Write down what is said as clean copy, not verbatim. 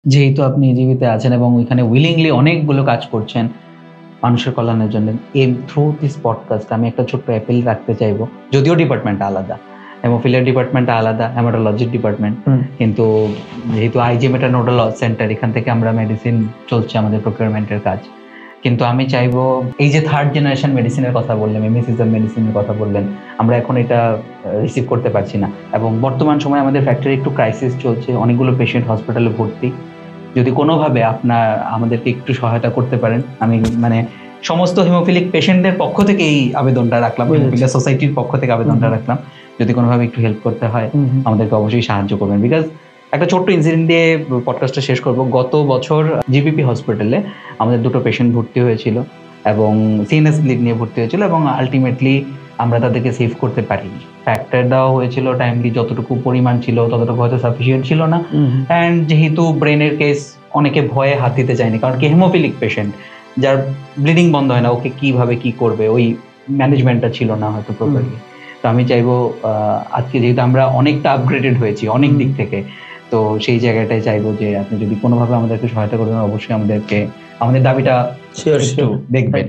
যেহেতু আপনি ইজিবিতে আছেন এবং ওইখানে উইলিংলি অনেকগুলো কাজ করছেন মানুষের কল্যাণের জন্য। থ্রু দিস পডকাস্ট আমি একটা ছোট্ট অ্যাপিল রাখতে চাইবো। যদিও ডিপার্টমেন্টটা আলাদা। হেমোফিলিয়া ডিপার্টমেন্টটা আলাদা, হেমাটোলজির ডিপার্টমেন্ট। কিন্তু যেহেতু আইজিএম এটা নোডাল সেন্টার, এখান থেকে আমরা মেডিসিন চলছে আমাদের প্রকিউরমেন্টের কাজ। কিন্তু আমি চাইবো এই যে থার্ড জেনারেশন মেডিসিনের কথা বললেন, এমএসিজম মেডিসিনের কথা বললেন, আমরা এখন এটা রিসিভ করতে পারছি না এবং বর্তমান সময়ে আমাদের ফ্যাক্টরি একটু ক্রাইসিস চলছে, অনেকগুলো পেশেন্ট হসপিটালে ভর্তি। যদি কোনোভাবে আপনার আমাদেরকে একটু সহায়তা করতে পারেন, আমি মানে সমস্ত হিমোফিলিক পেশেন্টদের পক্ষ থেকে এই আবেদনটা রাখলাম, হিমোফিলিয়া সোসাইটির পক্ষ থেকে আবেদনটা রাখলাম, যদি কোনোভাবে একটু হেল্প করতে হয় আমাদেরকে অবশ্যই সাহায্য করবেন। বিকজ একটা ছোট্ট ইনসিডেন্ট দিয়ে পডকাস্টটা শেষ করব। গত বছর জিবিপি হসপিটালে আমাদের দুটো পেশেন্ট ভর্তি হয়েছিল এবং সিএনএস ব্লিড নিয়ে ভর্তি হয়েছিল এবং আলটিমেটলি আমরা তাদেরকে সেভ করতে পারিনি। ফ্যাক্টর দেওয়া হয়েছিল টাইমলি, যতটুকু পরিমাণ ছিল ততটুকু হয়তো সাফিসিয়েন্ট ছিল না। অ্যান্ড যেহেতু ব্রেনের কেস, অনেকে ভয়ে হাত দিতে চায়নি, কারণ কি হেমোফিলিক পেশেন্ট যার ব্লিডিং বন্ধ হয় না, ওকে কিভাবে কি করবে, ওই ম্যানেজমেন্টটা ছিল না হয়তো প্রপারলি। তো আমি চাইবো আজকে যেহেতু আমরা অনেকটা আপগ্রেডেড হয়েছি অনেক দিক থেকে, তো সেই জায়গাটায় চাইবো যে আপনি যদি কোনোভাবে আমাদেরকে সহায়তা করবেন, অবশ্যই আমাদের দাবিটা একটু দেখবেন।